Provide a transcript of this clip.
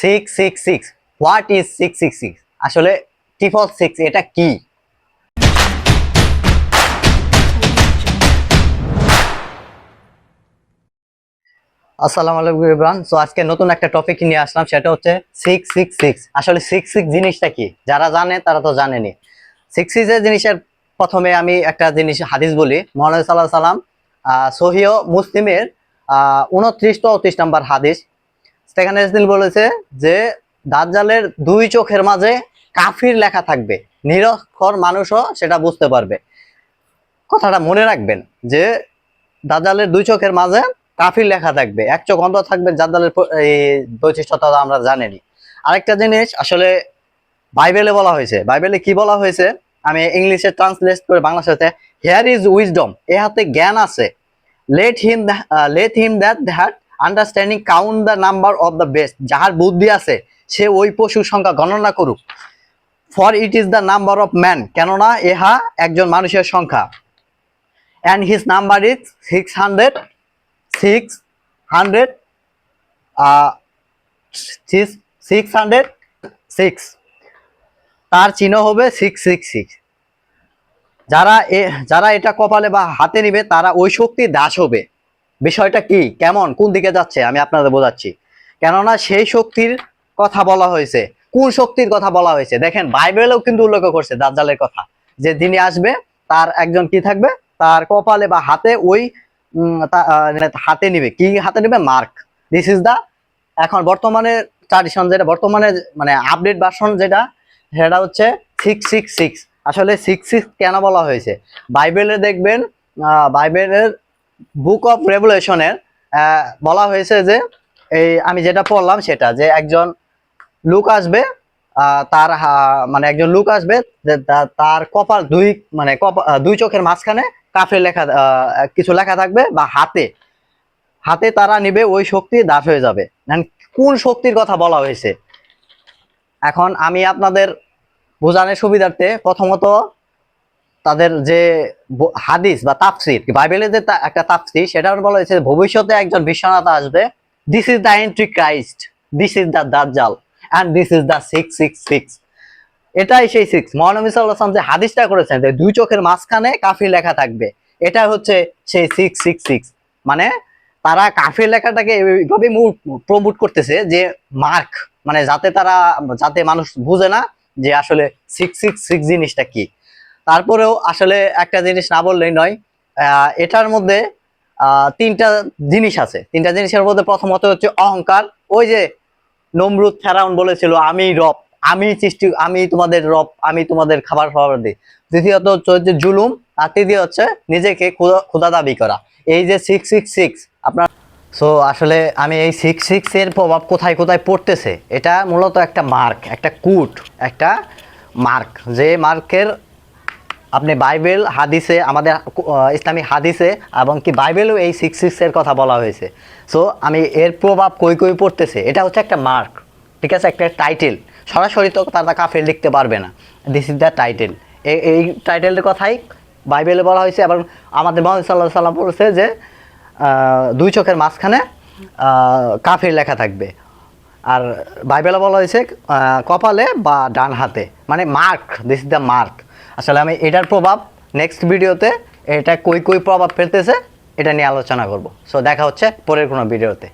666 what is 666? আসলে triple six এটা কি? আসসালামু আলাইকুম এভরিওয়ান। সো আজকে নতুন একটা টপিক নিয়ে আসলাম, সেটা হচ্ছে 666। আসলে 66 জিনিসটা কি? যারা জানে তারা তো জানেনি। 66 এর জিনিসের প্রথমে আমি একটা জিনিস হাদিস বলি। মুহাম্মদ সাল্লাল্লাহু আলাইহি সাল্লাম সহিহ মুসলিমের 29 ও 30 নম্বর হাদিস, সেখানে তিনি বলেছে যে দাজ্জালের দুই চোখের মাঝে কাফির লেখা থাকবে, নিরক্ষর মানুষও সেটা বুঝতে পারবে। কথাটা মনে রাখবেন যে দাজ্জালের দুই চোখের মাঝে কাফির লেখা থাকবে, এক চোখ অন্ধ থাকবে। দাজ্জালের এই বৈশিষ্ট্যটা আমরা জানেনি। আরেকটা জিনিস আসলে বাইবেলে বলা হয়েছে। বাইবেলে কি বলা হয়েছে আমি ইংলিশে ট্রান্সলেট করে বাংলা সাথে, হিয়ার ইজ উইজডম, এ হাতে জ্ঞান আছে। Let him that understanding count the number of the best, যাহার বুদ্ধি আছে সে ওই পশুর সংখ্যা গণনা করুক। For it is the number of man, কেননা ইহা একজন মানুষের সংখ্যা। অ্যান্ড হিজ নাম্বার ইজ 600 606, তার চিহ্ন হবে 666। যারা এটা কপালে বা হাতে নিবে তারা ওই শক্তির দাস হবে। বিষয়টা কি, কেমন, কোন দিকে যাচ্ছে আমি আপনাদের বোঝাচ্ছি। কেননা সেই শক্তির কথা বলা হয়েছে। কোন শক্তির কথা বলা হয়েছে দেখেন, বাইবেলেও কিন্তু উল্লেখ করছে দাজ্জালের কথা, যে যিনি আসবে তার একজন কি থাকবে, তার কপালে বা হাতে ওই হাতে নিবে, কি হাতে নিবে, মার্ক। দিস ইজ দা এখন বর্তমানে ট্র্যাডিশন, যেটা বর্তমানে মানে আপডেট ভার্সন, যেটা সেটা হচ্ছে 666। আসলে 66 কেন বলা হয়েছে, বাইবেলে দেখবেন, বাইবেলের বুক অফ রেভুলেশনের বলা হয়েছে যে এই আমি যেটা পড়লাম সেটা, যে একজন লোক আসবে, তার মানে একজন লোক আসবে যে তার কপাল দুই মানে দুই চোখের মাঝখানে কাফের লেখা কিছু লেখা থাকবে, বা হাতে হাতে তারা নিবে, ওই শক্তি দাস হয়ে যাবে। কোন শক্তির কথা বলা হয়েছে এখন আমি আপনাদের বোঝানোর সুবিধার্থে প্রথমত তাদের যে হাদিস বা তাফসির, বাইবেলে যে একটা তাফসির, সেটা বলা হয়েছে ভবিষ্যতে একজন বিশ্বনাথ আসবে। This is the entry Christ, this is the দাজ্জাল, এন্ড দিস ইজ দ্য 666। এটাই সেই সিক্স। মহানবী সাল্লাল্লাহু আলাইহি ওয়াসাল্লাম যে হাদিসটা করেছেন যে দুই চোখের মাঝখানে কাফির লেখা থাকবে, এটা হচ্ছে সেই 666। মানে তারা কাফির লেখাটাকে এইভাবে প্রমোট করতেছে যে মার্ক, মানে যাতে মানুষ বুঝে না যে আসলে 666 জিনিসটা কি। তারপরেও আসলে একটা জিনিস না বললেই নয়, এটার মধ্যে তিনটা জিনিস আছে। তিনটা জিনিসের মধ্যে প্রথমত হচ্ছে অহংকার। ওই যে নমরুদ ফেরাউন বলেছিল আমি রব, আমি সৃষ্টি, আমি তোমাদের রব, আমি তোমাদের খাবার দিই। দ্বিতীয়ত হচ্ছে জুলুম, আর তৃতীয় হচ্ছে নিজেকে খোদা দাবি করা। এই যে 666 আপনার। সো আসলে আমি এই 666 এর প্রভাব কোথায় কোথায় পড়তেছে, এটা মূলত একটা মার্ক, একটা কুট, একটা মার্ক, যে মার্কের আপনি বাইবেল হাদিসে, আমাদের ইসলামিক হাদিসে এবং কি বাইবেলেও এই 666 এর কথা বলা হয়েছে। সো আমি এর প্রভাব কই কই পড়তেছে, এটা হচ্ছে একটা মার্ক, ঠিক আছে, একটা টাইটেল। সরাসরি তো তারা কাফের লিখতে পারবে না, দিস ইজ দ্য টাইটেল। এই টাইটেলের কথাই বাইবেলে বলা হয়েছে, এবং আমাদের মুহাম্মদ সাল্লাল্লাহু আলাইহি সাল্লাম বলেছে যে দুই চোখের মাঝখানে কাফের লেখা থাকবে। আর বাইবেলে বলা হয়েছে কপালে বা ডান হাতে, মানে mark, this is the mark. আসলে আমি এটার প্রভাব নেক্সট ভিডিওতে, এটা কই কই প্রভাব ফেলতেছে এটা নিয়ে আলোচনা করব। সো দেখা হচ্ছে পরের কোনো ভিডিওতে।